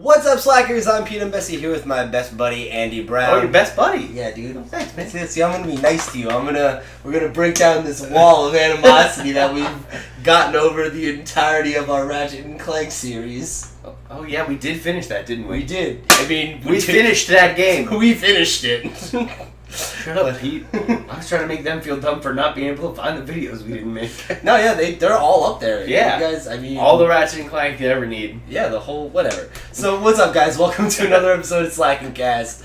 What's up, Slackers? I'm Imbesi here with my best buddy, Andy Brown. Oh, your best buddy? Yeah, dude. Thanks, man. See, I'm gonna be nice to you. We're gonna break down this wall of animosity that we've gotten over the entirety of our Ratchet and Clank series. Oh yeah, we did finish that, didn't we? We did. I mean, we finished that game. We finished it. Shut up, Pete. I was trying to make them feel dumb for not being able to find the videos we didn't make. No, yeah, they're all up there. Yeah. You guys, I mean... all the Ratchet and Clank you ever need. Yeah, the whole... whatever. So, what's up, guys? Welcome to another episode of Slack and Cast.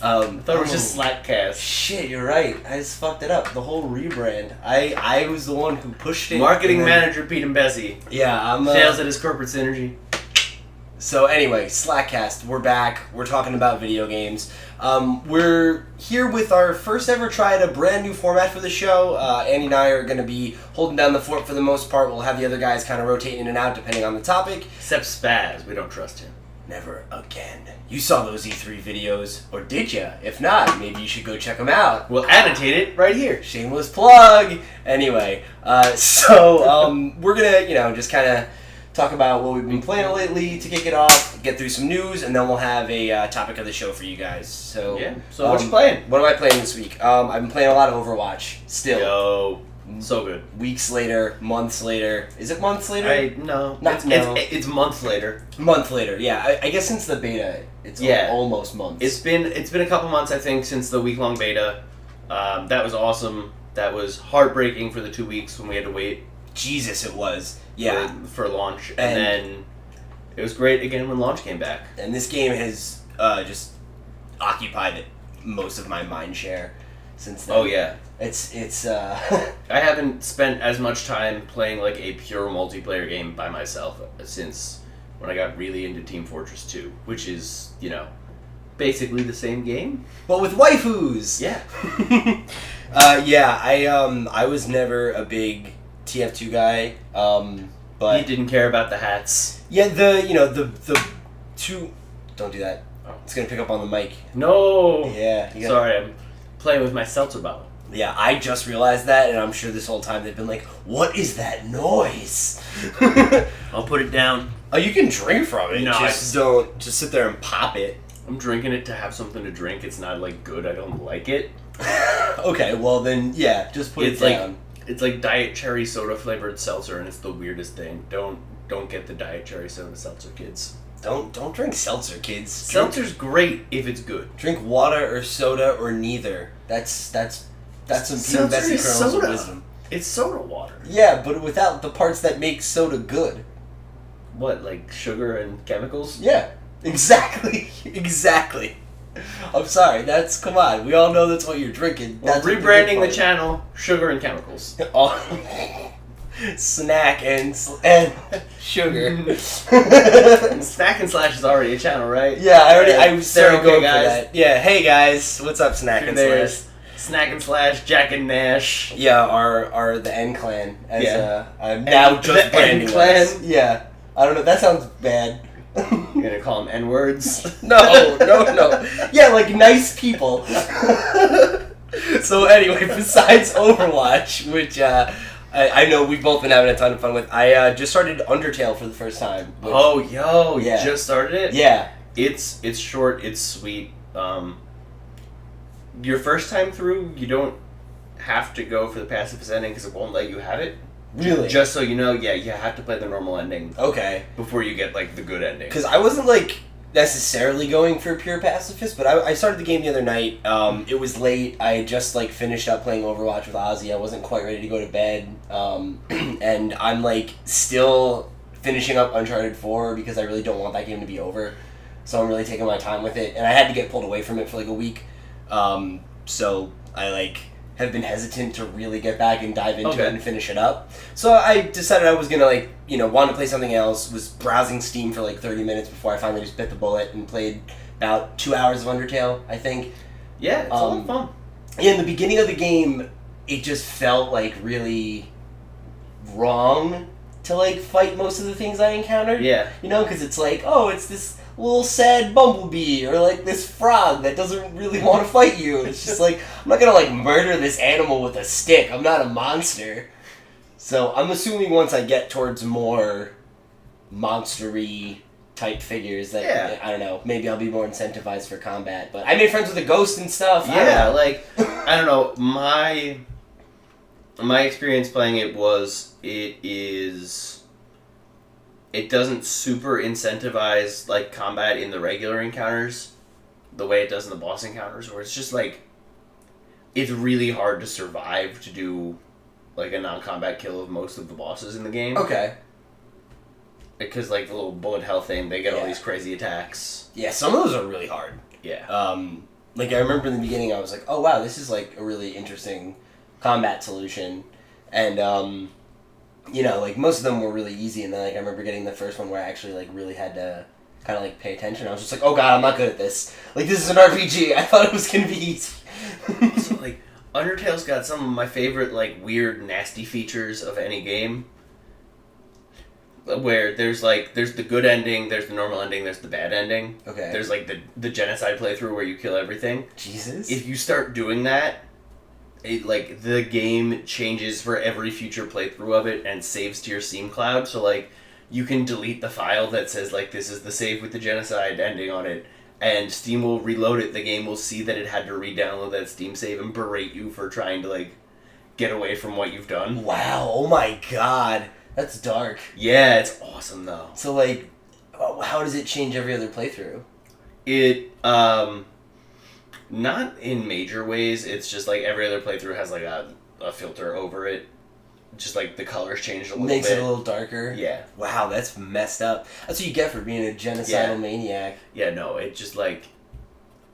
I thought it was just Slackcast. Shit, you're right. I just fucked it up. The whole rebrand. I was the one who pushed it. Marketing manager Pete Imbesi. Yeah, I'm... Sales at his corporate synergy. So anyway, Slackcast, we're back. We're talking about video games. We're here with our first ever try at a brand new format for the show. Andy and I are going to be holding down the fort for the most part. We'll have the other guys kind of rotate in and out depending on the topic. Except Spaz. We don't trust him. Never again. You saw those E3 videos, or did ya? If not, maybe you should go check them out. We'll annotate it right here. Shameless plug! Anyway, we're going to, just kind of talk about what we've been playing lately to kick it off, get through some news, and then we'll have a topic of the show for you guys. So, yeah. So what you playing? What am I playing this week? I've been playing a lot of Overwatch, still. Yo, so good. Weeks later, months later. Is it months later? No. No. It's months later. Month later, yeah. I guess since the beta, it's almost months. It's been a couple months, I think, since the week-long beta. That was awesome. That was heartbreaking for the 2 weeks when we had to wait. Jesus, it was. Yeah. For launch. And then it was great again when launch came back. And this game has just occupied most of my mind share since then. Oh, yeah. It's I haven't spent as much time playing like a pure multiplayer game by myself since when I got really into Team Fortress 2, which is, basically the same game. But with waifus! Yeah. I was never a big TF2 guy, but... He didn't care about the hats. Yeah, the two... Don't do that. It's gonna pick up on the mic. No! Yeah. Sorry, I'm playing with my seltzer bottle. Yeah, I just realized that, and I'm sure this whole time they've been like, what is that noise? I'll put it down. Oh, you can drink from it. No, don't just sit there and pop it. I'm drinking it to have something to drink. It's not, good. I don't like it. Okay, well then, yeah, just put it down. It's like diet cherry soda flavored seltzer, and it's the weirdest thing. Don't get the diet cherry soda seltzer, kids. Don't drink seltzer, kids. Seltzer's great if it's good. Drink water or soda or neither. That's some best kernels of wisdom. It's soda water. Yeah, but without the parts that make soda good. What, like sugar and chemicals? Yeah, exactly. Exactly. I'm sorry, come on, we all know that's what you're drinking. Well, that's rebranding the channel, sugar and chemicals. Snack and sugar. Snack and Slash is already a channel, right? Yeah, I started going guys. for that. Yeah, hey guys, what's up, Snack and Slash? Snack and Slash, Jack and Nash. Yeah, are the N Clan. I'm now just branding N-Clan? Yeah. I don't know, that sounds bad. You're gonna call them N-words? No. Yeah, like nice people. So anyway, besides Overwatch, which I know we've both been having a ton of fun with, I just started Undertale for the first time. You just started it? Yeah. It's short, it's sweet. Your first time through, you don't have to go for the pacifist ending because it won't let you have it. Really? Just so you know, you have to play the normal ending. Okay. Before you get, the good ending. Because I wasn't, necessarily going for pure pacifist, but I started the game the other night. It was late. I had just, finished up playing Overwatch with Ozzy. I wasn't quite ready to go to bed. And I'm, still finishing up Uncharted 4 because I really don't want that game to be over. So I'm really taking my time with it. And I had to get pulled away from it for, a week. So I, have been hesitant to really get back and dive into it and finish it up. So I decided I was going to, want to play something else, was browsing Steam for 30 minutes before I finally just bit the bullet and played about 2 hours of Undertale, I think. Yeah, it's a lot of fun. In the beginning of the game, it just felt, really wrong to, fight most of the things I encountered. Yeah. Because it's it's this little sad bumblebee or this frog that doesn't really want to fight you. It's just I'm not gonna murder this animal with a stick. I'm not a monster. So I'm assuming once I get towards more monstery type figures that, Yeah. I don't know, maybe I'll be more incentivized for combat. But I made friends with the ghost and stuff. Yeah, like, I don't know, my experience playing it was, it doesn't super incentivize, like, combat in the regular encounters the way it does in the boss encounters, where it's just, like, it's really hard to survive to do, like, a non-combat kill of most of the bosses in the game. Okay. Because, like, the little bullet hell thing, they get all Yeah. these crazy attacks. Yeah, some of those are really hard. Yeah. Like, I remember in the beginning I was like, oh, wow, this is, like, a really interesting combat solution. And, you know, like, most of them were really easy, and then, like, I remember getting the first one where I actually, like, really had to kind of, like, pay attention. I was just like, oh, God, I'm not good at this. Like, this is an RPG. I thought it was going to be easy. So, like, Undertale's got some of my favorite, like, weird, nasty features of any game. Where there's the good ending, there's the normal ending, there's the bad ending. Okay. There's, like, the genocide playthrough where you kill everything. Jesus. If you start doing that, it, like, the game changes for every future playthrough of it and saves to your Steam cloud. So, like, you can delete the file that says, like, this is the save with the genocide ending on it, and Steam will reload it. The game will see that it had to re-download that Steam save and berate you for trying to, like, get away from what you've done. Wow, oh my God. That's dark. Yeah, it's awesome, though. So, like, how does it change every other playthrough? It, not in major ways. It's just, like, every other playthrough has, like, a filter over it. Just, like, the colors changed a little Makes bit. it a little darker? Yeah. Wow, that's messed up. That's what you get for being a genocidal maniac. Yeah, no, it just, like,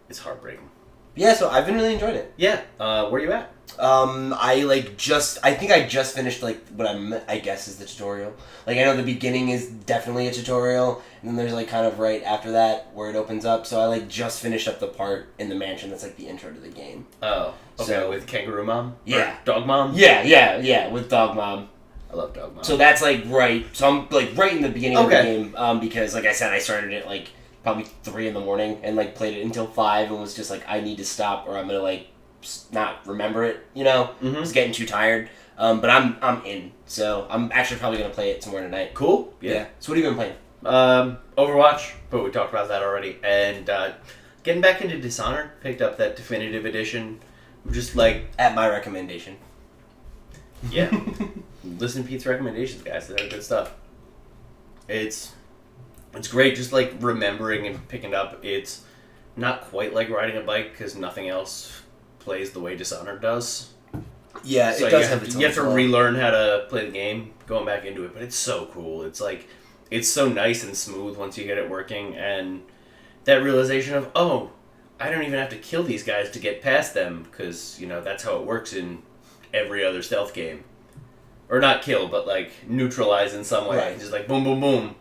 it's heartbreaking. Yeah, so I've been really enjoying it. Yeah, where are you at? I think I just finished, like, what I guess is the tutorial. Like, I know the beginning is definitely a tutorial, and then there's, like, kind of right after that where it opens up, so I, like, just finished up the part in the mansion that's, like, the intro to the game. Oh, okay, So, with Kangaroo Mom? Yeah. Or Dog Mom? Yeah, with Dog Mom. I love Dog Mom. So that's, like, right, so I'm, like, right in the beginning of the Okay. game, because, like I said, I started it, like, probably 3 in the morning, and, like, played it until 5, and was just like, I need to stop, or I'm gonna, like, not remember it, you know? Mhm. I was getting too tired. But I'm in, so I'm actually probably gonna play it some more tonight. Cool. Yeah. So what have you been playing? Overwatch, but we talked about that already. And getting back into Dishonored, picked up that definitive edition. Just like, At my recommendation. yeah, listen to Pete's recommendations, guys. They're good stuff. It's great, just like remembering and picking up. It's not quite like riding a bike because nothing else plays the way Dishonored does. Yeah, So it does you have its own You have to flow. relearn how to play the game, going back into it, but it's so cool. It's like, it's so nice and smooth once you get it working, and that realization of, oh, I don't even have to kill these guys to get past them, because, you know, that's how it works in every other stealth game. Or not kill, but, like, neutralize in some way. Right. Just like, boom, boom, boom.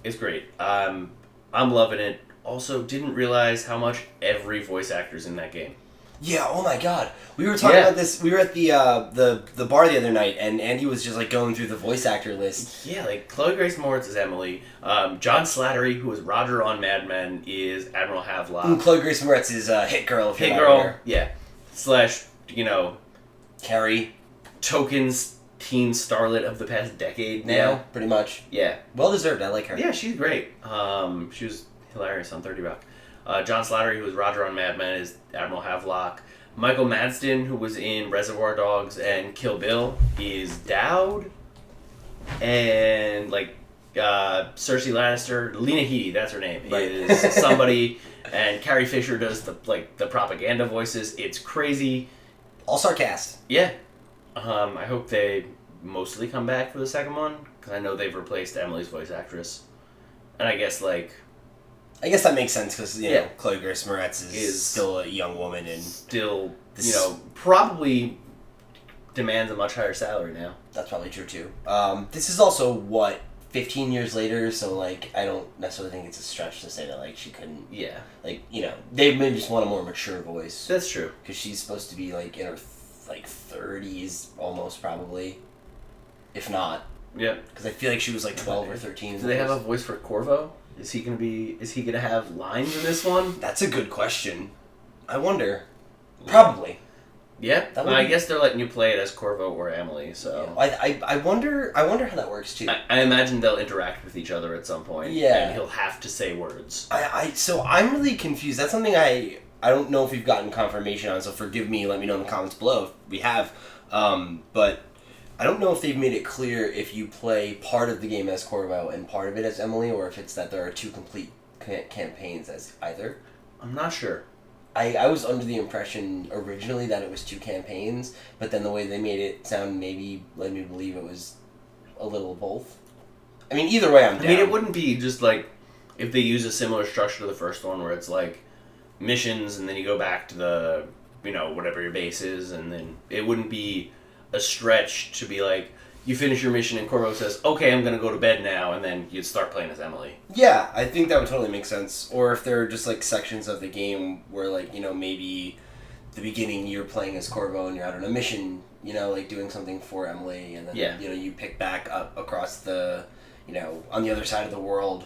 It's great. I'm loving it. Also, didn't realize how much every voice actor's in that game. Yeah, oh my God. We were talking about this, we were at the bar the other night, and Andy was just, like, going through the voice actor list. Yeah, like, Chloe Grace Moretz is Emily. John Slattery, who is Roger on Mad Men, is Admiral Havelock. And Chloe Grace Moretz is Hit Girl, if you're Hit not Girl, aware. yeah. Slash, you know, Carrie. Token's teen starlet of the past decade now. Yeah, pretty much. Yeah. Well deserved, I like her. Yeah, she's great. She was hilarious on 30 Rock. John Slattery, who was Roger on Mad Men, is Admiral Havelock. Michael Madsen, who was in Reservoir Dogs and Kill Bill, is Dowd. And, like, Cersei Lannister, Lena Headey, that's her name, Right. is somebody. And Carrie Fisher does the propaganda voices. It's crazy. All-star cast. Yeah. I hope they mostly come back for the second one, because I know they've replaced Emily's voice actress. And I guess, like... I guess that makes sense, because, you Yeah. know, Chloe Grace Moretz is still a young woman, and... Still, This- you know, probably demands a much higher salary now. That's probably true, too. This is also, 15 years later, so, like, I don't necessarily think it's a stretch to say that, like, she couldn't... Yeah. Like, you know, they maybe just want a more mature voice. That's true. Because she's supposed to be, like, in her, 30s, almost, probably. If not. Yeah. Because I feel like she was, like, 12 or 13. Do they have a voice for Corvo? Is he gonna have lines in this one? That's a good question. I wonder. Probably. Yeah, That well, would I be- guess they're letting you play it as Corvo or Emily, so... I wonder how that works too. I imagine they'll interact with each other at some point. Yeah. And he'll have to say words. So I'm really confused. That's something I don't know if we've gotten confirmation on, so forgive me, let me know in the comments below if we have. But I don't know if they've made it clear if you play part of the game as Corvo and part of it as Emily, or if it's that there are two complete campaigns as either. I'm not sure. I was under the impression originally that it was two campaigns, but then the way they made it sound maybe led me to believe it was a little of both. I mean, either way, I'm down. I mean, it wouldn't be just like if they use a similar structure to the first one where it's like missions and then you go back to the, whatever your base is, and then it wouldn't be a stretch to be like, you finish your mission and Corvo says, okay, I'm going to go to bed now, and then you'd start playing as Emily. Yeah, I think that would totally make sense. Or if there are just like sections of the game where like, maybe the beginning you're playing as Corvo and you're out on a mission, like doing something for Emily, and then, you pick back up across the, on the other side of the world,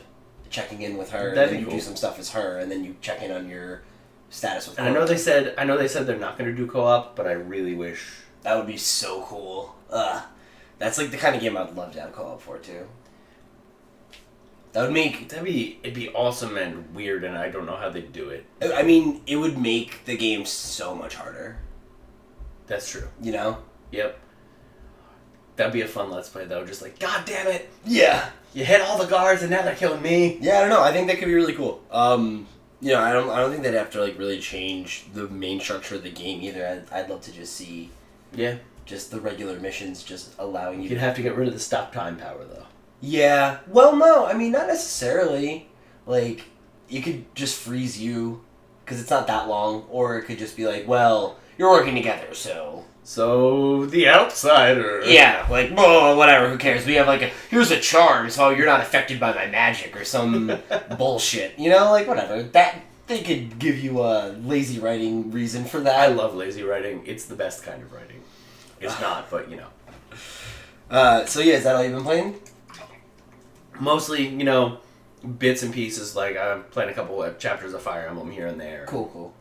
checking in with her, That'd and then be you cool. do some stuff as her, and then you check in on your status with And Corvo. I know they said they're not going to do co-op, but I really wish... That would be so cool. That's like the kind of game I'd love to have co-op for too. That would make... It'd be awesome and weird, and I don't know how they'd do it. I mean, it would make the game so much harder. That's true. Yep. That'd be a fun Let's Play, though. Just like, God damn it! Yeah. You hit all the guards, and now they're killing me! Yeah, I don't know. I think that could be really cool. I don't think they'd have to like really change the main structure of the game either. I'd love to just see... Yeah. Just the regular missions just allowing you You'd have to get rid of the stop time power, though. Yeah. Well, no. I mean, not necessarily. Like, you could just freeze you, because it's not that long. Or it could just be like, well, you're working together, so... So, the outsider. Yeah, like, whoa, whatever, who cares? We have here's a charm, so you're not affected by my magic, or some bullshit. Whatever. They could give you a lazy writing reason for that. I love lazy writing. It's the best kind of writing. It's not, but, So yeah, is that all you've been playing? Mostly, bits and pieces. Like, I'm playing a couple of chapters of Fire Emblem here and there. Cool.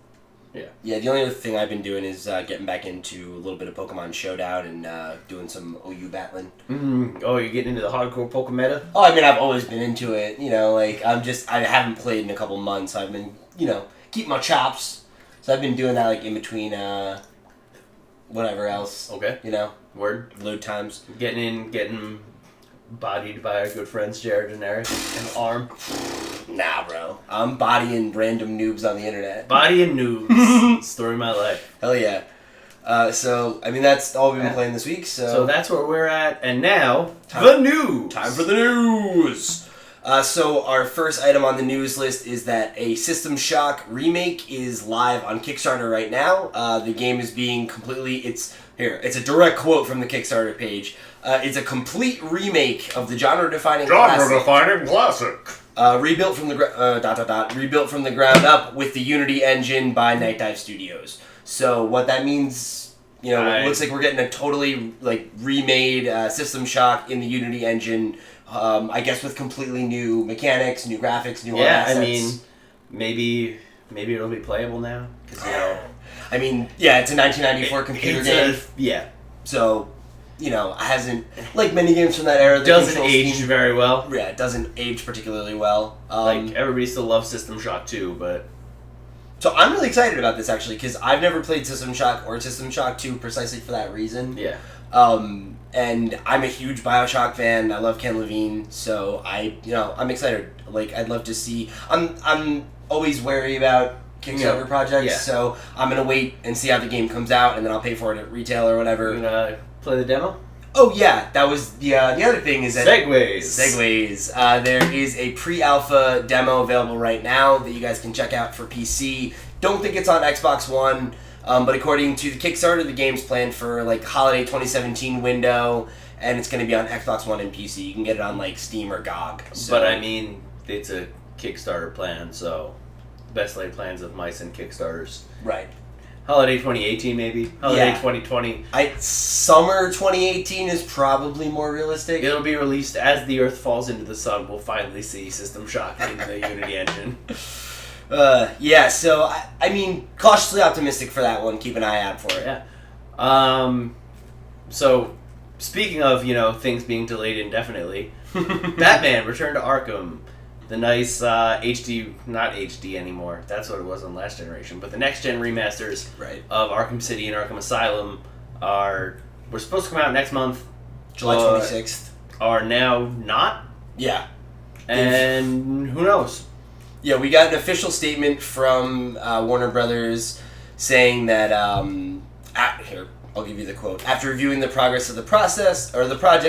Yeah. Yeah, the only other thing I've been doing is getting back into a little bit of Pokemon Showdown and doing some OU battling. Oh, you're getting into the hardcore Pokemon meta? Oh, I mean, I've always been into it, I haven't played in a couple months, so I've been, keep my chops. So I've been doing that, in between, whatever else. Okay. Word. Load times. Getting bodied by our good friends Jared and Eric and Arm. Nah, bro. I'm bodying random noobs on the internet. Body and noobs. Story of my life. Hell yeah. That's all we've been playing this week, So that's where we're at, and now, Time- the news! Time for the news! So our first item on the news list is that a System Shock remake is live on Kickstarter right now. The game is being it's a direct quote from the Kickstarter page. It's a complete remake of the genre-defining classic. Rebuilt from the ground up with the Unity engine by Night Dive Studios. So what that means, it looks like we're getting a totally remade System Shock in the Unity engine. I guess with completely new mechanics, new graphics, new assets. I mean, maybe it'll be playable now. Cause, I mean, yeah, it's a 1994 computer game. Yeah. So, it hasn't, like many games from that era. The Doesn't control age scheme- very well. Yeah, it doesn't age particularly well. Everybody still loves System Shock 2, but... So I'm really excited about this, actually, because I've never played System Shock or System Shock 2 precisely for that reason. Yeah. And I'm a huge BioShock fan. I love Ken Levine, so I'm excited. I'd love to see... I'm always wary about Kickstarter projects, so I'm going to wait and see how the game comes out, and then I'll pay for it at retail or whatever. You gonna play the demo? Oh, yeah, that was... the other thing is that... Segues. There is a pre-alpha demo available right now that you guys can check out for PC. Don't think it's on Xbox One, but according to the Kickstarter, the game's planned for, holiday 2017 window, and it's going to be on Xbox One and PC. You can get it on, Steam or GOG. So. But, I mean, it's a Kickstarter plan, so... Best laid plans of mice and Kickstarters. Right. Holiday 2018, maybe. Holiday 2020. Summer 2018 is probably more realistic. It'll be released as the Earth falls into the sun. We'll finally see System Shock in the Unity engine. Yeah, so, I mean, cautiously optimistic for that one. Keep an eye out for it. Yeah. So, speaking of, things being delayed indefinitely, Batman Return to Arkham, the nice HD, not HD anymore, that's what it was on last generation, but the next-gen remasters of Arkham City and Arkham Asylum were supposed to come out next month. July 26th. Are now not. Yeah. And who knows? Yeah, we got an official statement from Warner Brothers saying that, here, I'll give you the quote. After reviewing the progress of the project,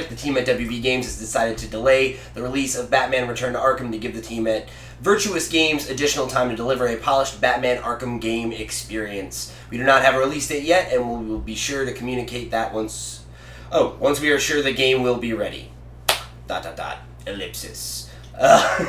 the team at WB Games has decided to delay the release of Batman Return to Arkham to give the team at Virtuous Games additional time to deliver a polished Batman Arkham game experience. We do not have a release date yet, and we will be sure to communicate that once we are sure the game will be ready. ... Ellipsis.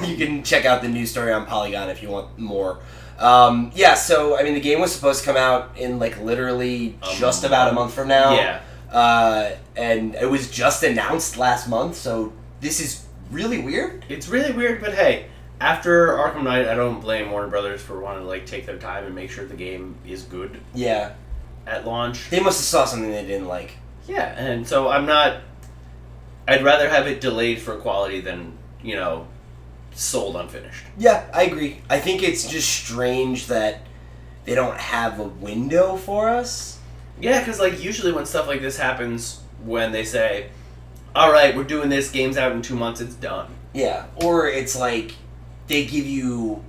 You can check out the news story on Polygon if you want more. So, the game was supposed to come out in, literally just about a month from now. Yeah. And it was just announced last month, so this is really weird. It's really weird, but hey, after Arkham Knight, I don't blame Warner Brothers for wanting to, take their time and make sure the game is good. Yeah. At launch. They must have saw something they didn't like. Yeah, and so I'd rather have it delayed for quality than, sold unfinished. Yeah, I agree. I think it's just strange that they don't have a window for us. Yeah, because usually when stuff like this happens, when they say, all right, we're doing this, game's out in 2 months, it's done. Yeah, or it's they give you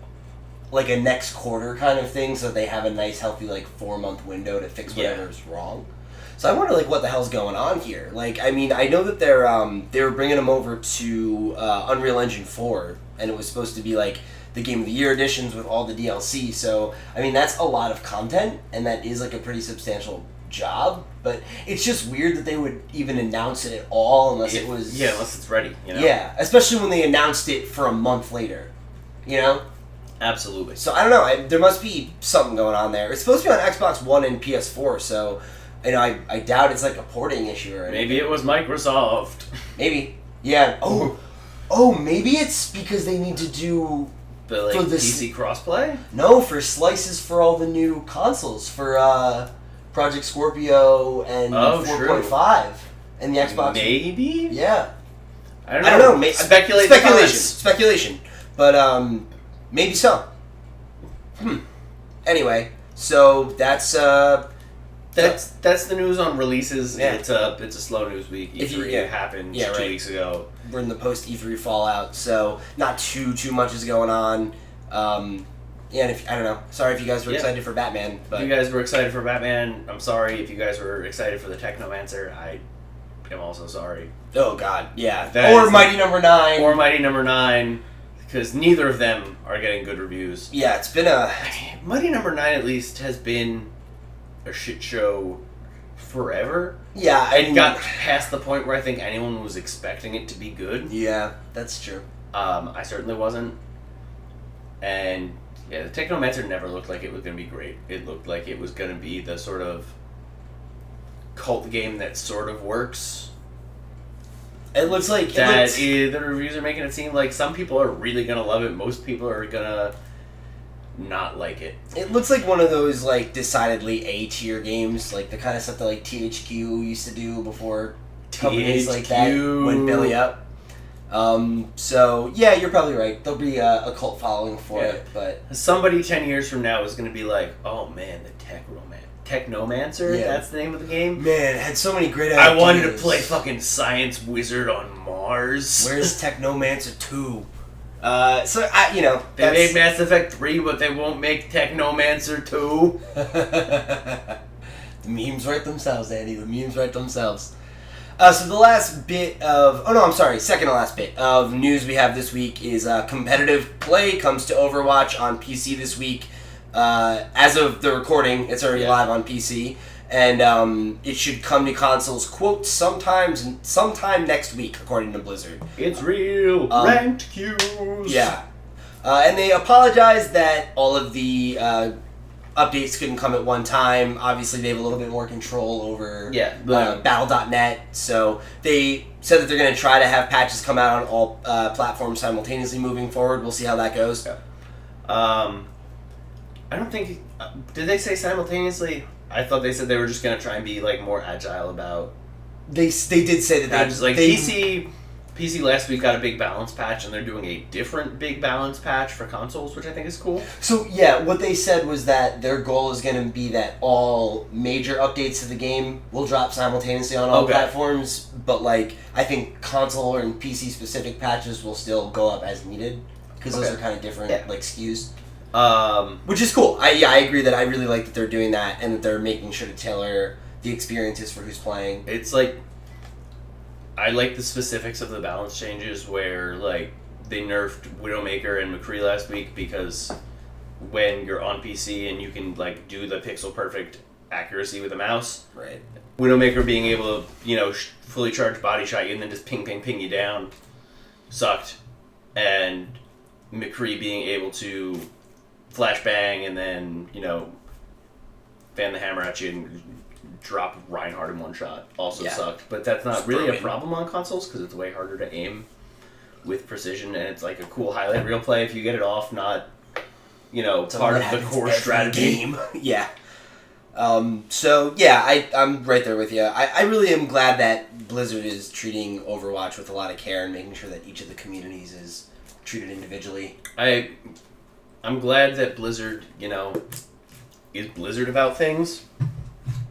a next quarter kind of thing, so they have a nice healthy 4-month window to fix whatever's wrong. So I wonder what the hell's going on here. I know that they were bringing them over to Unreal Engine 4, and it was supposed to be the Game of the Year editions with all the DLC. So that's a lot of content, and that is a pretty substantial job. But it's just weird that they would even announce it at all unless it was unless it's ready. Yeah, especially when they announced it for a month later. Absolutely. So I don't know. There must be something going on there. It's supposed to be on Xbox One and PS4, so. I doubt it's a porting issue or anything. Maybe it was Microsoft. Maybe. Yeah. Oh, maybe it's because they need to do... The PC crossplay? No, for slices for all the new consoles. For Project Scorpio and 4.5. And the Xbox... Maybe? Yeah. I don't know. Speculation. But, maybe so. Anyway, so that's... That's the news on releases. Yeah. It's a slow news week. E3 happened 2 weeks ago. We're in the post E3 fallout, so not too much is going on. And if I don't know, sorry if you guys were excited for Batman. But if you guys were excited for Batman, I'm sorry. If you guys were excited for the Technomancer, I am also sorry. Oh God, yeah. Or Mighty Number 9. Or Mighty Number 9, because neither of them are getting good reviews. Yeah, it's been a Mighty Number 9 at least has been a shit show forever. Yeah, and got past the point where I think anyone was expecting it to be good. Yeah, that's true. I certainly wasn't. And the Technomancer never looked like it was going to be great. It looked like it was going to be the sort of cult game that sort of works. It looks like the reviews are making it seem like some people are really going to love it. Most people are going to not like it. It looks like one of those decidedly A-tier games, the kind of stuff that THQ used to do before companies like that went belly up. So yeah, you're probably right. There'll be a cult following for it, but somebody 10 years from now is going to be like, oh man, the Technomancer. Yeah. That's the name of the game. Man, it had so many great ideas. I wanted to play fucking Science Wizard on Mars. Where's Technomancer 2? They made Mass Effect 3, but they won't make Technomancer 2. The memes write themselves, Andy. The memes write themselves. So the last bit of... Oh, no, I'm sorry. Second to last bit of news we have this week is competitive play comes to Overwatch on PC this week. As of the recording, it's already live on PC. And it should come to consoles, quote, sometime next week, according to Blizzard. It's real. Ranked queues. Yeah. And they apologize that all of the updates couldn't come at one time. Obviously, they have a little bit more control over Battle.net. So they said that they're going to try to have patches come out on all platforms simultaneously moving forward. We'll see how that goes. Yeah. I don't think... did they say simultaneously? I thought they said they were just gonna try and be like more agile about. They did say that PC last week got a big balance patch, and they're doing a different big balance patch for consoles, which I think is cool. So yeah, what they said was that their goal is going to be that all major updates to the game will drop simultaneously on all platforms, but like I think console and PC specific patches will still go up as needed because those are kind of different like SKUs. Which is cool. I agree that I really like that they're doing that and that they're making sure to tailor the experiences for who's playing. It's like I like the specifics of the balance changes where like they nerfed Widowmaker and McCree last week because when you're on PC and you can like do the pixel perfect accuracy with a mouse, right? Widowmaker being able to fully charge body shot you and then just ping you down sucked, and McCree being able to flashbang and then fan the hammer at you and drop Reinhardt in one shot also sucked, but that's not really a problem on consoles because it's way harder to aim with precision, and it's like a cool highlight reel play if you get it off, not part of the core strategy. Game. Yeah. So yeah, I'm right there with you. I really am glad that Blizzard is treating Overwatch with a lot of care and making sure that each of the communities is treated individually. I'm glad that Blizzard is Blizzard about things.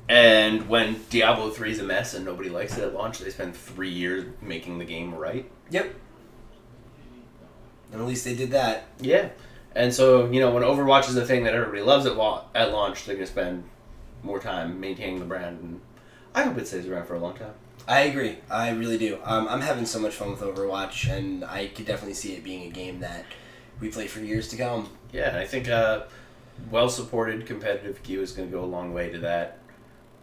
And when Diablo 3 is a mess and nobody likes it at launch, they spend 3 years making the game right. Yep. And at least they did that. Yeah. And so, when Overwatch is the thing that everybody loves at launch, they're going to spend more time maintaining the brand. And I hope it stays around for a long time. I agree. I really do. I'm having so much fun with Overwatch, and I could definitely see it being a game that we play for years to come. Yeah, and I think well-supported competitive queue is going to go a long way to that.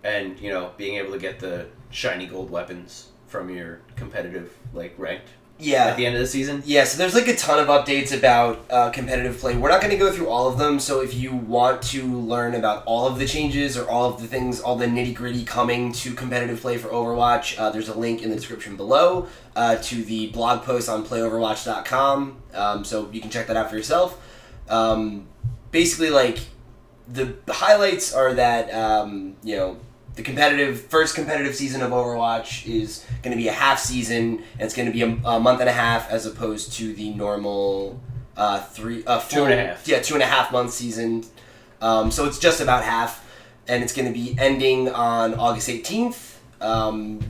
And, being able to get the shiny gold weapons from your competitive, ranked at the end of the season. Yeah, so there's, a ton of updates about competitive play. We're not going to go through all of them, so if you want to learn about all of the changes or all of the things, all the nitty-gritty coming to competitive play for Overwatch, there's a link in the description below to the blog post on playoverwatch.com, so you can check that out for yourself. Basically, the highlights are that, the first competitive season of Overwatch is going to be a half season, and it's going to be a month and a half as opposed to the normal 2.5. Yeah, 2.5 month season. So it's just about half, and it's going to be ending on August 18th.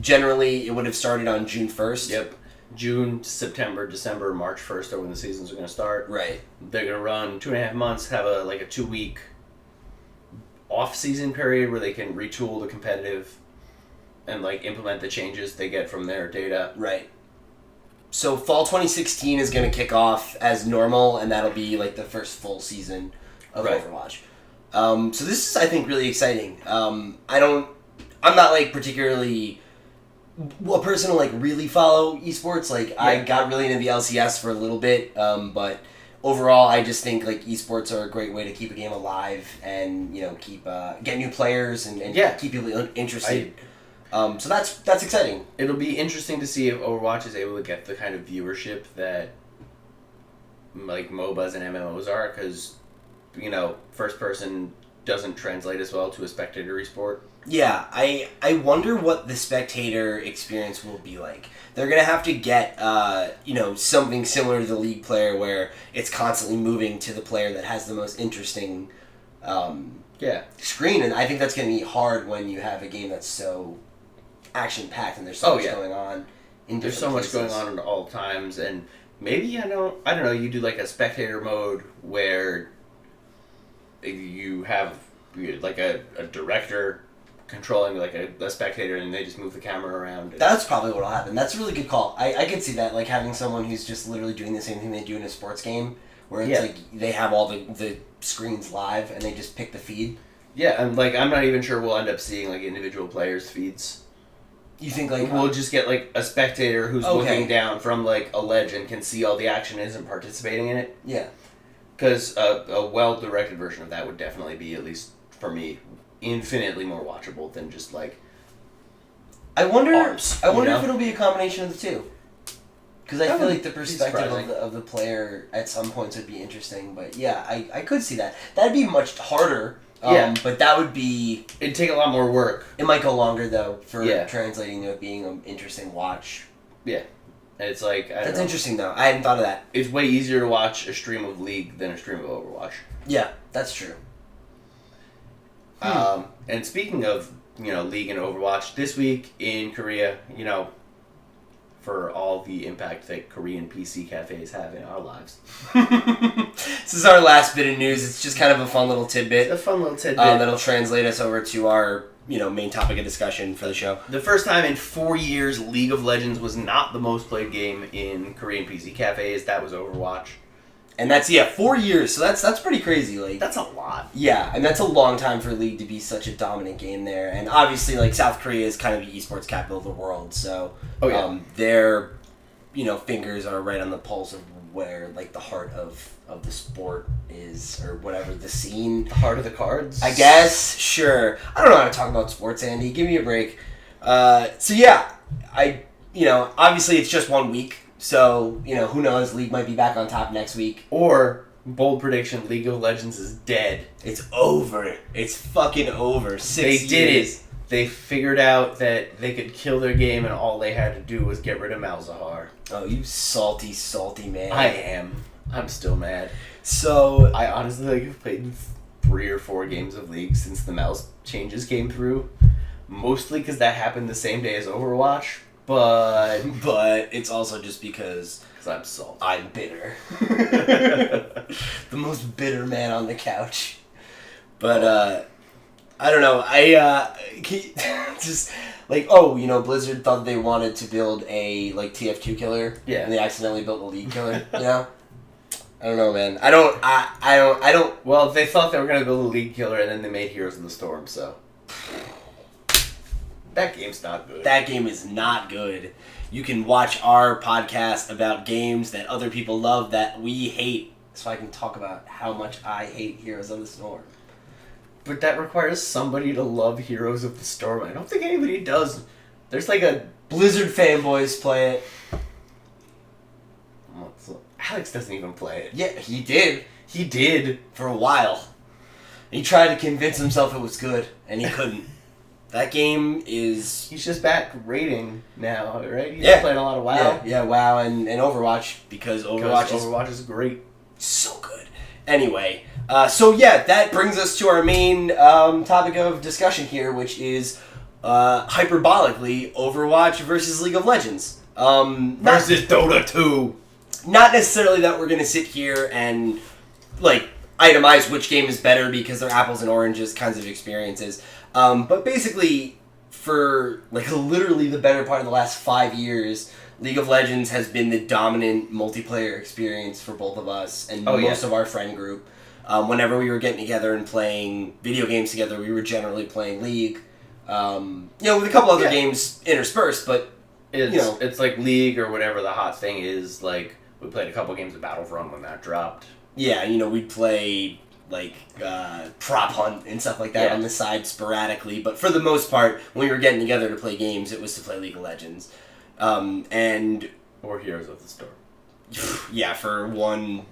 Generally, it would have started on June 1st. Yep. June, September, December, March 1st are when the seasons are going to start. Right. They're going to run 2.5 months, have a 2-week off-season period where they can retool the competitive and implement the changes they get from their data. Right. So fall 2016 is going to kick off as normal, and that'll be the first full season of Overwatch. So this is, I think, really exciting. I'm not particularly a person to really follow esports. I got really into the LCS for a little bit, but overall, I just think esports are a great way to keep a game alive and keep get new players and keep people interested. So that's exciting. It'll be interesting to see if Overwatch is able to get the kind of viewership that MOBAs and MMOs are, because first person doesn't translate as well to a spectator esport. Yeah, I wonder what the spectator experience will be like. They're going to have to get, something similar to the League player where it's constantly moving to the player that has the most interesting screen. And I think that's going to be hard when you have a game that's so action-packed and there's so much going on. There's so much going on at all times. And maybe, I don't know, you do a spectator mode where you have a director controlling a spectator and they just move the camera around. That's probably what'll happen. That's a really good call. I could see that, having someone who's just literally doing the same thing they do in a sports game, where it's they have all the screens live and they just pick the feed. Yeah, and I'm not even sure we'll end up seeing individual players' feeds. You think we'll just get a spectator who's looking down from a ledge and can see all the action and isn't participating in it? Yeah. Because a well-directed version of that would definitely be, at least for me, infinitely more watchable than just I wonder arms, if it'll be a combination of the two. Because I feel the perspective of the player at some points would be interesting. But yeah, I could see that. That'd be much harder But that would be... It'd take a lot more work. It might go longer, though, for translating to it being an interesting watch. Yeah. And it's like... That's interesting, though. I hadn't thought of that. It's way easier to watch a stream of League than a stream of Overwatch. Yeah, that's true. And speaking of, League and Overwatch, this week in Korea, for all the impact that Korean PC cafes have in our lives. This is our last bit of news. It's just kind of a fun little tidbit. It's a fun little tidbit. That'll translate us over to our, main topic of discussion for the show. The first time in 4 years League of Legends was not the most played game in Korean PC cafes. That was Overwatch. And that's 4 years, so that's pretty crazy. Like, that's a lot. Yeah, and that's a long time for League to be such a dominant game there. And obviously, like, South Korea is kind of the esports capital of the world, so their fingers are right on the pulse of where, like, the heart of the sport is, or whatever, the scene. The heart of the cards? I guess, sure. I don't know how to talk about sports, Andy. Give me a break. Obviously it's just 1 week. So, who knows? League might be back on top next week. Or, bold prediction, League of Legends is dead. It's over. It's fucking over. 6 years. They did it. They figured out that they could kill their game and all they had to do was get rid of Malzahar. Oh, you salty, salty man. I am. I'm still mad. So... I honestly have played 3 or 4 games of League since the mouse changes came through. Mostly because that happened the same day as Overwatch. But it's also just because I'm salty. I'm bitter. The most bitter man on the couch. But I don't know. Just like Blizzard thought they wanted to build a TF2 killer. Yeah. And they accidentally built a League killer. I don't know, man. I don't. Well, they thought they were gonna build a League killer, and then they made Heroes of the Storm. So. That game's not good. That game is not good. You can watch our podcast about games that other people love that we hate, so I can talk about how much I hate Heroes of the Storm. But that requires somebody to love Heroes of the Storm. I don't think anybody does. There's like a... Blizzard fanboys play it. Alex doesn't even play it. Yeah, he did. He did. For a while. He tried to convince himself it was good, and he couldn't. That game is... He's just back raiding now, right? He's playing a lot of WoW. Yeah, WoW and Overwatch, because Overwatch is great. So good. Anyway, that brings us to our main topic of discussion here, which is hyperbolically Overwatch versus League of Legends. Versus Dota 2. Not necessarily that we're going to sit here and, itemize which game is better because they're apples and oranges kinds of experiences. But basically, for literally the better part of the last 5 years, League of Legends has been the dominant multiplayer experience for both of us and most of our friend group. Whenever we were getting together and playing video games together, we were generally playing League. With a couple other games interspersed, but it's like League or whatever the hot thing is. Like we played a couple games of Battlefront when that dropped. Yeah, we'd play prop hunt and stuff like that on the side sporadically, but for the most part, when we were getting together to play games, it was to play League of Legends, or Heroes of the Storm. Yeah, for one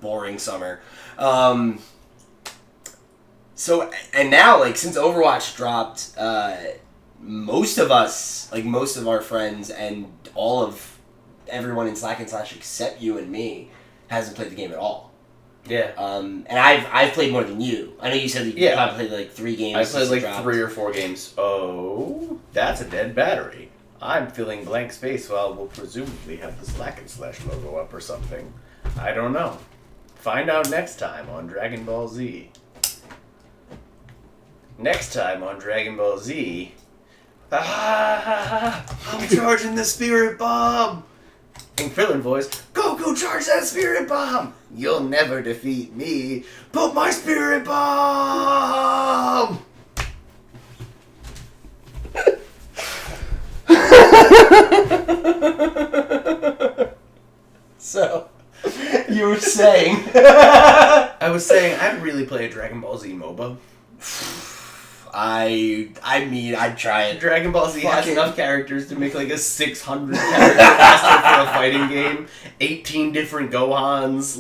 boring summer. So and now since Overwatch dropped, most of us, most of our friends and all of everyone in Slack and Slash except you and me hasn't played the game at all. Yeah. And I've played more than you. I know you said you probably played 3 games. I played 3 or 4 games. Oh, that's a dead battery. I'm filling blank space while we'll presumably have the Slack and Slash logo up or something. I don't know. Find out next time on Dragon Ball Z. Next time on Dragon Ball Z. I'm charging the spirit bomb! In Krillin voice, Goku, charge that spirit bomb! You'll never defeat me. Put my spirit bomb! So, you were saying... I was saying, I'd really play a Dragon Ball Z MOBA. I mean, I'd try it. Dragon Ball Z has enough characters to make a 600 character roster for a fighting game. 18 different Gohans,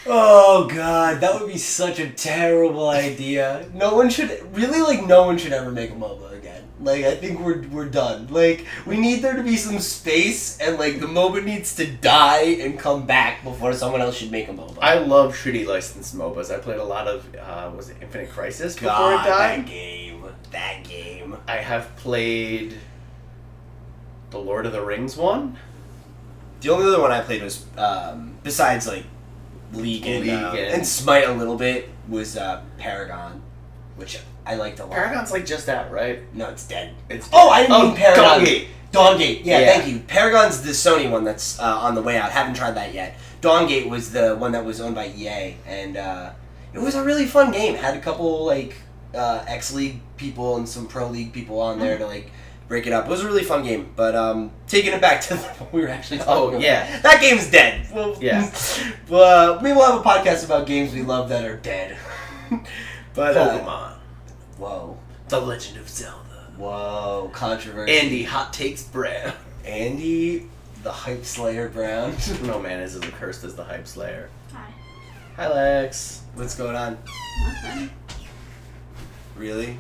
Oh god, that would be such a terrible idea. No one should ever make a MOBA again. Like, I think we're done. Like, we need there to be some space, and like the MOBA needs to die and come back before someone else should make a MOBA. I love shitty licensed MOBAs. I played a lot of was it Infinite Crisis before God, it died? That game. I have played the Lord of the Rings one. The only other one I played was besides like League and Smite a little bit was Paragon, which I liked a lot. Paragon's like just that, right? No, it's dead. It's dead. Oh, I didn't mean Paragon. Dawngate. Yeah, thank you. Paragon's the Sony one that's on the way out. Haven't tried that yet. Dawngate was the one that was owned by EA, and it was a really fun game. Had a couple like X League people and some Pro League people on there to like break it up. It was a really fun game, but taking it back to what we were actually talking about. Yeah. That game's dead. Well, yeah. We will have a podcast about games we love that are dead. But Pokemon. Whoa. The Legend of Zelda. Whoa. Controversy. Andy Hot Takes Brown. Andy, the Hype Slayer Brown. No man is as cursed as the Hype Slayer. Hi. Hi Lex. What's going on? Nothing. Really?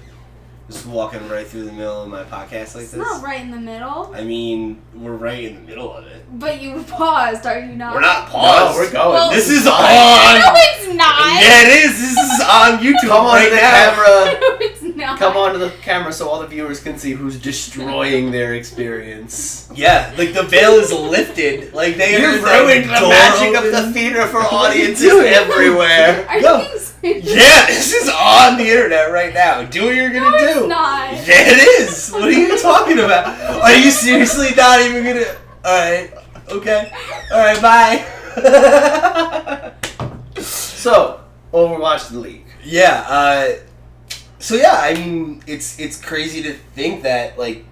Just walking right through the middle of my podcast like It's this? not right in the middle. I mean, we're right in the middle of it. But you paused, are you not? We're not paused. No, we're going. Well, This is No, on. it's not. Yeah, it is. This is on YouTube Come on right to the now. camera. No, it's not. Come on to the camera so all the viewers can see who's destroying their experience. Yeah, like the veil is lifted. Like they You've are ruined the door magic of open. the theater for audiences doing? everywhere. Are Go. you being serious? Yeah, this is on the internet right now. Do what you're gonna No, do. it's not. Yeah, it is. What are you talking about? Are you seriously not even gonna? All right. Okay. All right. Bye. So, Overwatch the League. Yeah. So yeah, I mean, it's crazy to think that like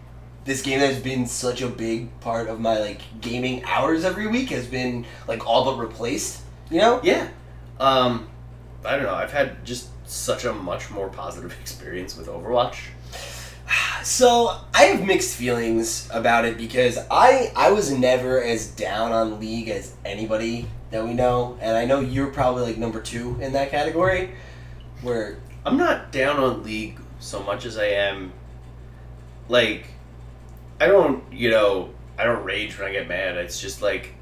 this game that has been such a big part of my like gaming hours every week has been like all but replaced. You know? Yeah. I don't know. I've had just such a much more positive experience with Overwatch. So I have mixed feelings about it because I was never as down on League as anybody that we know, and I know you're probably like number 2 in that category. Where I'm not down on League so much as I am, like, I don't rage when I get mad. It's just like,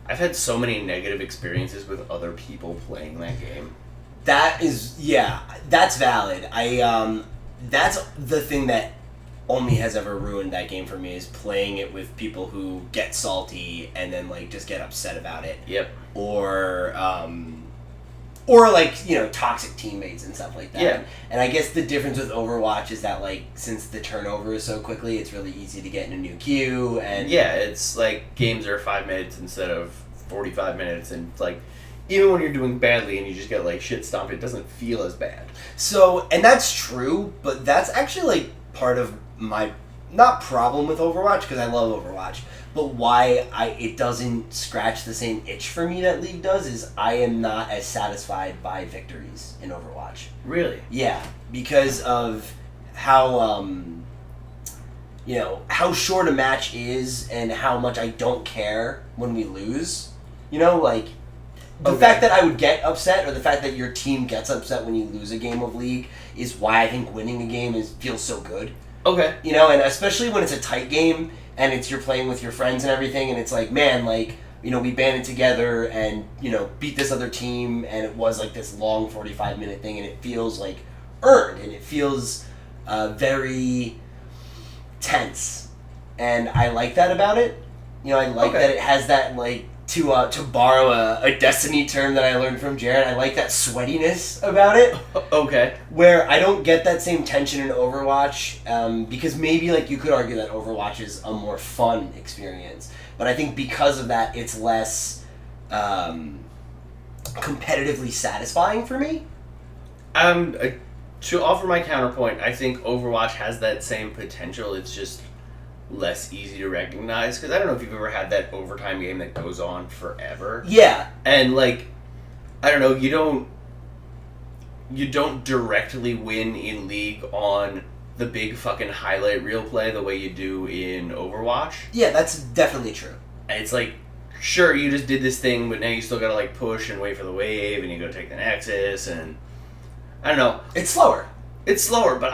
I've had so many negative experiences with other people playing that game. that's valid. That's the thing that only has ever ruined that game for me is playing it with people who get salty and then like just get upset about it. Yep. Or like, toxic teammates and stuff like that. Yeah. And I guess the difference with Overwatch is that like since the turnover is so quickly, it's really easy to get in a new queue and Yeah, it's like games are 5 minutes instead of 45 minutes, and it's like even when you're doing badly and you just get like shit stomped, it doesn't feel as bad. So, and that's true, but that's actually like part of my not problem with Overwatch because I love Overwatch, but why it doesn't scratch the same itch for me that League does is I am not as satisfied by victories in Overwatch. Really? Yeah, because of how how short a match is and how much I don't care when we lose. Like the fact that I would get upset or the fact that your team gets upset when you lose a game of League is why I think winning a game feels so good. Okay. And especially when it's a tight game and you're playing with your friends and everything and it's like, man, like, we banded together and, beat this other team and it was like this long 45-minute thing and it feels like earned and it feels very tense. And I like that about it. I like that it has that, like, to borrow a Destiny term that I learned from Jared, I like that sweatiness about it. Okay. Where I don't get that same tension in Overwatch, because maybe like you could argue that Overwatch is a more fun experience, but I think because of that, it's less competitively satisfying for me. To offer my counterpoint, I think Overwatch has that same potential. It's just less easy to recognize because I don't know if you've ever had that overtime game that goes on forever. Yeah. And like, I don't know, you don't directly win in League on the big fucking highlight reel play the way you do in Overwatch. Yeah, that's definitely true. And it's like sure, you just did this thing, but now you still gotta like push and wait for the wave, and you go take the Nexus, and I don't know. It's slower. It's slower, but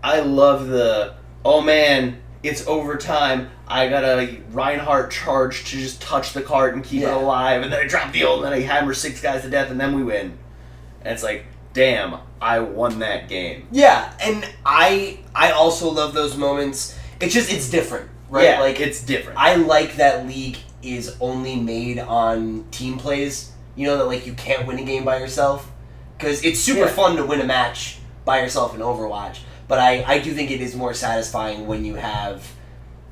I love the, oh man, it's overtime. I got a Reinhardt charge to just touch the cart and keep it alive, and then I drop the ult, and then I hammer 6 guys to death, and then we win. And it's like, damn, I won that game. Yeah, and I also love those moments. It's different, right? Yeah, like it's different. I like that League is only made on team plays. You know that like you can't win a game by yourself, because it's super fun to win a match by yourself in Overwatch. But I do think it is more satisfying when you have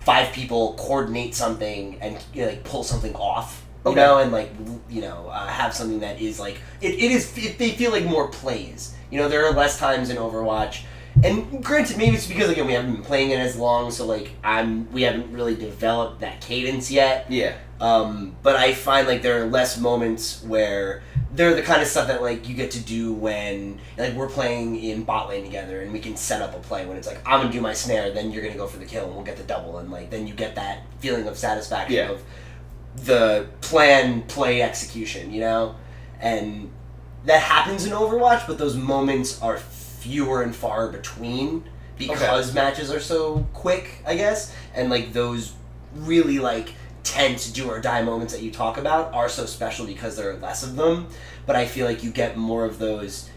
5 people coordinate something and like pull something off. You know, and like have something that is like they feel like more plays. You know, there are less times in Overwatch. And granted, maybe it's because again we haven't been playing it as long, so like we haven't really developed that cadence yet. Yeah. But I find like there are less moments where they're the kind of stuff that like you get to do when like we're playing in bot lane together and we can set up a play when it's like I'm gonna do my snare, then you're gonna go for the kill and we'll get the double, and like then you get that feeling of satisfaction of the plan play execution, you know, and that happens in Overwatch, but those moments are fewer and far between because matches are so quick, I guess, and like those really like tense do or die moments that you talk about are so special because there are less of them. But I feel like you get more of those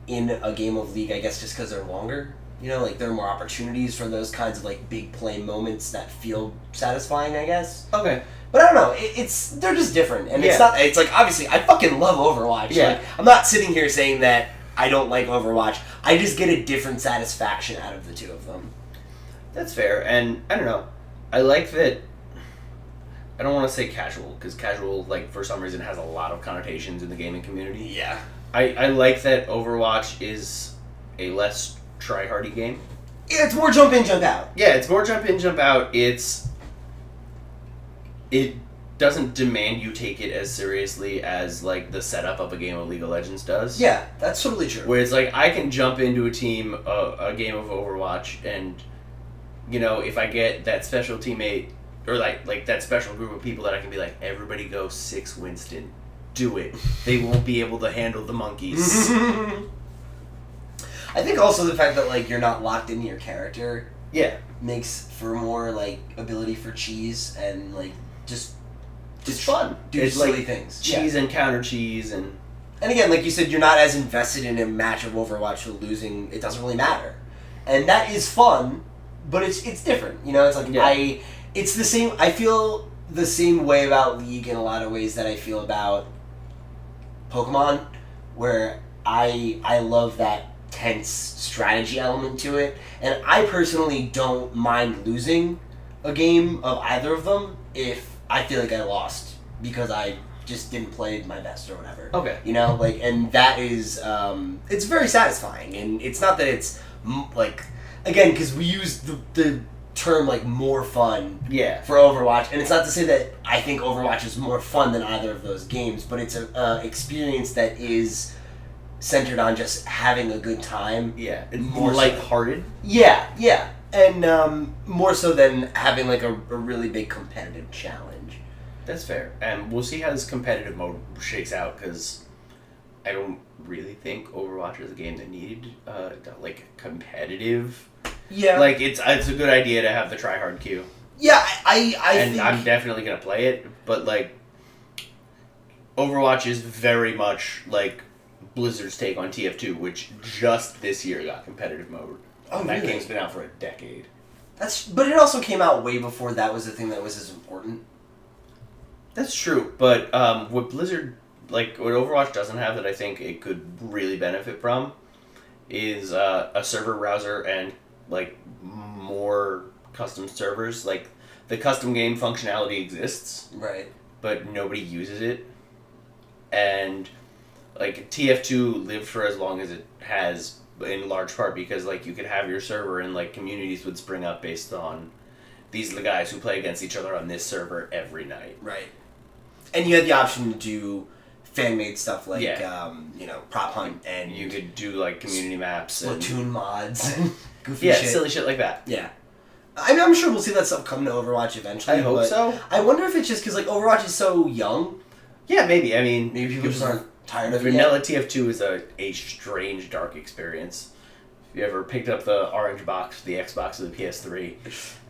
in a game of League, I guess, just because they're longer. You know, like there are more opportunities for those kinds of like big play moments that feel satisfying, I guess. Okay. But I don't know. They're just different, and it's not. It's like obviously I fucking love Overwatch. Yeah. Like, I'm not sitting here saying that I don't like Overwatch. I just get a different satisfaction out of the two of them. That's fair, and I don't know. I like that. I don't want to say casual, because casual, like, for some reason, has a lot of connotations in the gaming community. Yeah. I like that Overwatch is a less try-hardy game. Yeah, it's more jump in, jump out. Yeah, it's more jump in, jump out. It doesn't demand you take it as seriously as, like, the setup of a game of League of Legends does. Yeah, that's totally true. Where it's like, I can jump into a team, a game of Overwatch, and, you know, if I get that special teammate, or like that special group of people that I can be like, everybody go 6 Winston. Do it. They won't be able to handle the monkeys. I think also the fact that like you're not locked into your character makes for more like ability for cheese and like just fun. Do silly things. Cheese and counter cheese and again, like you said, you're not as invested in a match of Overwatch, so losing it doesn't really matter. And that is fun, but it's different. You know, it's like it's the same. I feel the same way about League in a lot of ways that I feel about Pokemon, where I love that tense strategy element to it, and I personally don't mind losing a game of either of them if I feel like I lost because I just didn't play my best or whatever. Okay. You know, like, and that is it's very satisfying, and it's not that it's like, again, because we use the term like more fun for Overwatch, and it's not to say that I think Overwatch is more fun than either of those games, but it's a experience that is centered on just having a good time. Yeah, it's more lighthearted. Yeah, and more so than having like a really big competitive challenge. That's fair, and we'll see how this competitive mode shakes out, because I don't really think Overwatch is a game that needed like competitive. Yeah, like it's a good idea to have the try hard queue. Yeah, I think I'm definitely gonna play it, but like Overwatch is very much like Blizzard's take on TF2, which just this year got competitive mode. Oh, that really? game's been out for a decade. But it also came out way before that was the thing that was as important. That's true, but what Blizzard, like what Overwatch doesn't have that I think it could really benefit from is a server browser and like more custom servers. Like the custom game functionality exists, right? But nobody uses it, and like TF2 lived for as long as it has in large part because like you could have your server and like communities would spring up based on these are the guys who play against each other on this server every night, right? And you had the option to do fan-made stuff like prop hunt, and you could do like community maps, Splatoon mods, and goofy shit. shit. Silly shit like that. Yeah, I mean, I'm sure we'll see that stuff come to Overwatch eventually. I hope but so. I wonder if it's just because like Overwatch is so young. Yeah, maybe. I mean, Maybe people just aren't tired of it. Vanilla Yet. TF2 is a strange, dark experience. If you ever picked up the orange box, the Xbox or the PS3,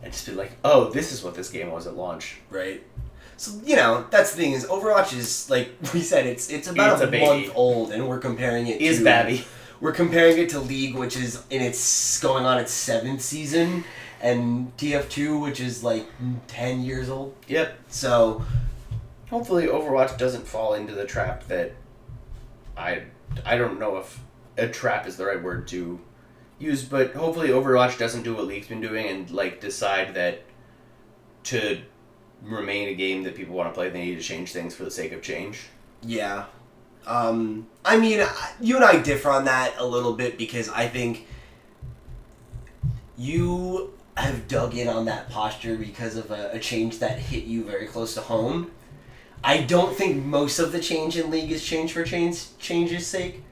and just be like, oh, this is what this game was at launch. Right. So, that's the thing is Overwatch is, like we said, it's about It's a a month baby. old, and we're comparing it Is to... Babby. We're comparing it to League, which is going on its 7th season, and TF2, which is, 10 years old. Yep. So... Hopefully Overwatch doesn't fall into the trap that... I don't know if a trap is the right word to use, but hopefully Overwatch doesn't do what League's been doing and, decide that to remain a game that people want to play, they need to change things for the sake of change. Yeah. I mean, you and I differ on that a little bit because I think you have dug in on that posture because of a change that hit you very close to home. I don't think most of the change in League is change for change's sake,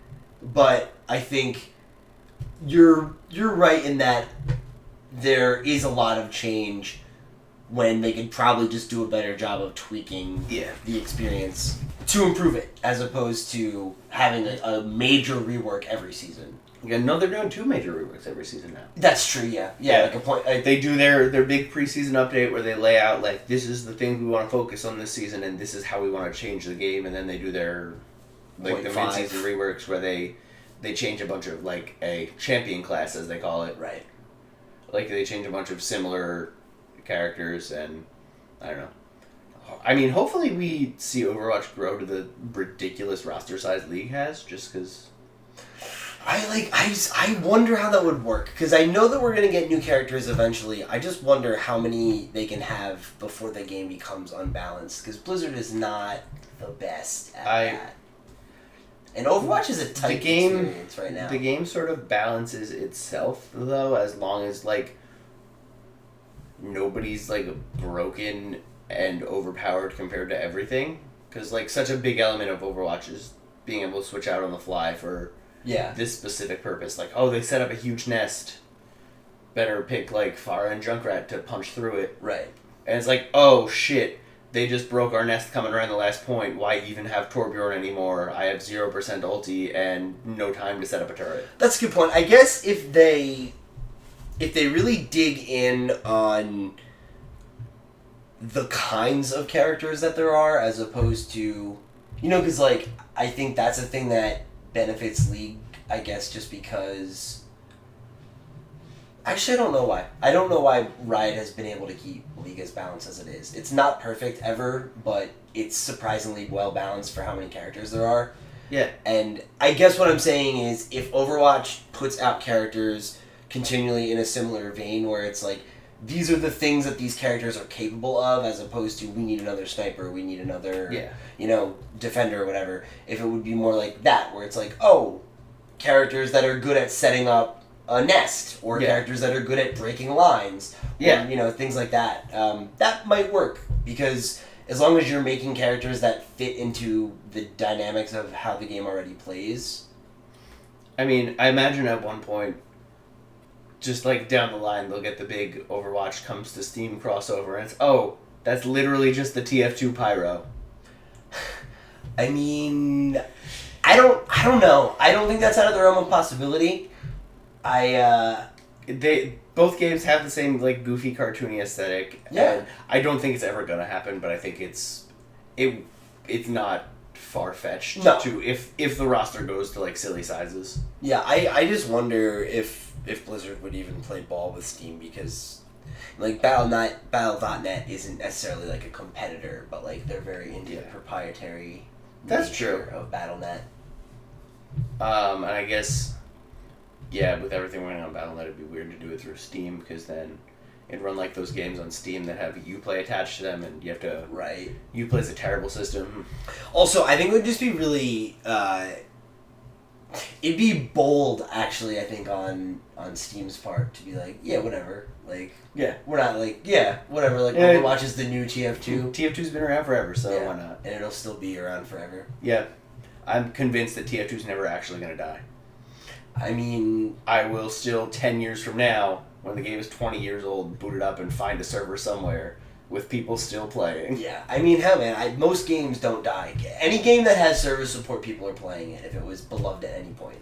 but I think you're right in that there is a lot of change when they could probably just do a better job of tweaking the experience to improve it, as opposed to having a major rework every season. Yeah, no, they're doing 2 major reworks every season now. That's true, yeah. Like a point. They do their big preseason update where they lay out, this is the things we want to focus on this season, and this is how we want to change the game, and then they do their, the mid-season reworks where they change a bunch of, a champion class, as they call it. Right. They change a bunch of similar characters, and I don't know. I mean, hopefully we see Overwatch grow to the ridiculous roster size League has, just because... I wonder how that would work, because I know that we're going to get new characters eventually. I just wonder how many they can have before the game becomes unbalanced, because Blizzard is not the best at that. And Overwatch is a tight experience right now. The game sort of balances itself, though, as long as, nobody's, broken and overpowered compared to everything. Because, such a big element of Overwatch is being able to switch out on the fly for... this specific purpose. They set up a huge nest. Better pick, Pharah and Junkrat to punch through it. Right. And it's oh, shit. They just broke our nest coming around the last point. Why even have Torbjorn anymore? I have 0% ulti and no time to set up a turret. That's a good point. I guess if they really dig in on the kinds of characters that there are, as opposed to... because, I think that's a thing that benefits League, I guess, just because... Actually, I don't know why. I don't know why Riot has been able to keep League as balanced as it is. It's not perfect ever, but it's surprisingly well balanced for how many characters there are. Yeah. And I guess what I'm saying is, if Overwatch puts out characters continually in a similar vein, where it's these are the things that these characters are capable of, as opposed to we need another sniper, we need another, defender or whatever. If it would be more like that, where it's characters that are good at setting up a nest, or characters that are good at breaking lines, or, things like that. That might work, because as long as you're making characters that fit into the dynamics of how the game already plays. I mean, I imagine at one point, just down the line, they'll get the big Overwatch comes to Steam crossover, and it's, that's literally just the TF2 Pyro. I mean, I don't know. I don't think that's out of the realm of possibility. Both games have the same goofy cartoony aesthetic. Yeah. And I don't think it's ever gonna happen, but I think it's not far fetched to if the roster goes to silly sizes. Yeah, I just wonder if Blizzard would even play ball with Steam, because Battle.net isn't necessarily a competitor, but they're very into the proprietary nature of Battle.net. And I guess with everything running on Battle.net, it'd be weird to do it through Steam, because then it'd run those games on Steam that have Uplay attached to them, and you have to... Right. Uplay's a terrible system. Also, I think it would just be really... it'd be bold, actually, I think, on Steam's part, to be whatever. We're not whatever. Overwatch is the new TF2. TF2's been around forever, so why not? And it'll still be around forever. Yeah. I'm convinced that TF2's never actually going to die. I mean... I will still, 10 years from now, when the game is 20 years old, boot it up and find a server somewhere with people still playing. Yeah, I mean, hell, man, most games don't die. Any game that has server support, people are playing it if it was beloved at any point.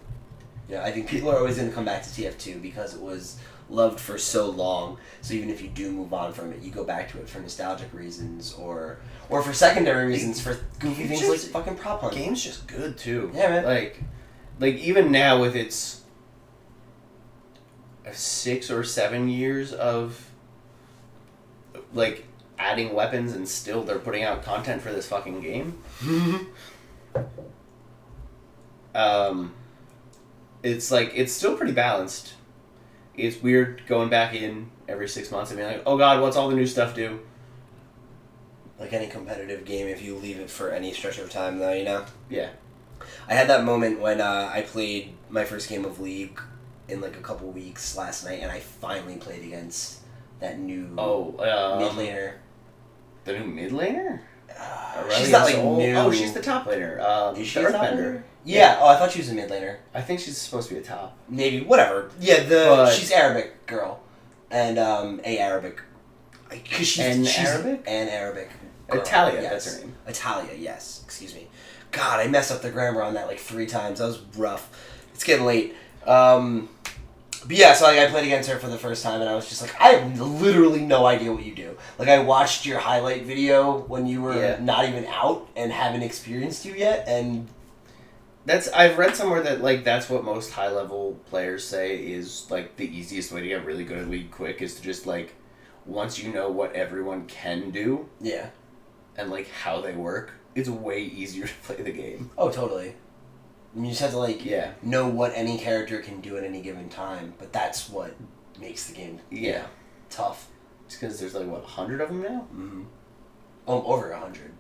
I think people are always going to come back to TF2 because it was loved for so long. So even if you do move on from it, you go back to it for nostalgic reasons or for secondary reasons for goofy things like fucking prop hunt. Game's just good too. Yeah, man. Like even now with its 6 or 7 years of like adding weapons and still they're putting out content for this fucking game. It's still pretty balanced. It's weird going back in every 6 months and being like, oh god, what's all the new stuff do? Like any competitive game, if you leave it for any stretch of time, though, Yeah. I had that moment when I played my first game of League in like a couple weeks last night, and I finally played against that new mid laner. The new mid laner? She's not like new. Oh, she's the top laner. Is she the a top Earthbender. laner? Yeah. Oh, I thought she was a mid laner. I think she's supposed to be a top. Maybe. Whatever. Yeah. She's Arabic girl, and a Arabic. Because she's Arabic. An Arabic. Girl. Italia. Yes. That's her name. Italia. Yes. Excuse me. God, I messed up the grammar on that like 3 times. That was rough. It's getting late. But yeah, so I played against her for the first time, and I was just like, I have literally no idea what you do. Like, I watched your highlight video when you were not even out and haven't experienced you yet, and... I've read somewhere that, like, that's what most high-level players say is, like, the easiest way to get really good at League quick is to just, like, once you know what everyone can do... Yeah. And, like, how they work, it's way easier to play the game. Oh, totally. You just have to, like, know what any character can do at any given time, but that's what makes the game tough. It's because there's, like, what, 100 of them now? Mm-hmm. Oh, over 100.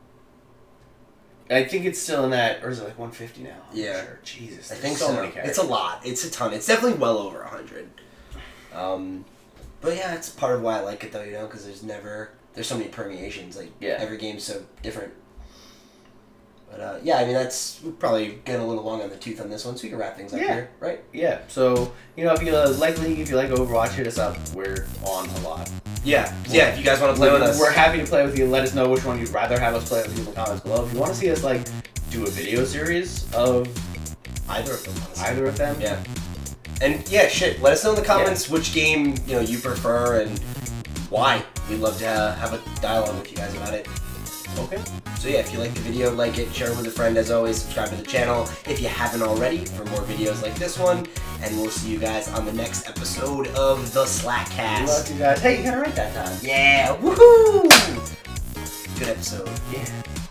I think it's still in that, or is it, like, 150 now? I'm not sure. Jesus, I think so many characters. It's a lot. It's a ton. It's definitely well over 100. But, yeah, it's part of why I like it, though, because there's so many permeations. Like, every game's so different. But, yeah, I mean, we're probably getting a little long on the tooth on this one, so we can wrap things up here, right? Yeah, so, if you like League, if you like Overwatch, hit us up. We're on a lot. Yeah, if you guys want to play with us. We're happy to play with you. Let us know which one you'd rather have us play with in the comments below. If you want to see us, like, do a video series of either of them. Honestly. Either of them? Yeah. And, let us know in the comments which game, you prefer and why. We'd love to have a dialogue with you guys about it. Okay. So yeah, if you like the video, like it, share it with a friend. As always, subscribe to the channel if you haven't already for more videos like this one. And we'll see you guys on the next episode of the Slackcast. Love you guys. Hey, you got it right that time. Yeah, woohoo! Good episode. Yeah.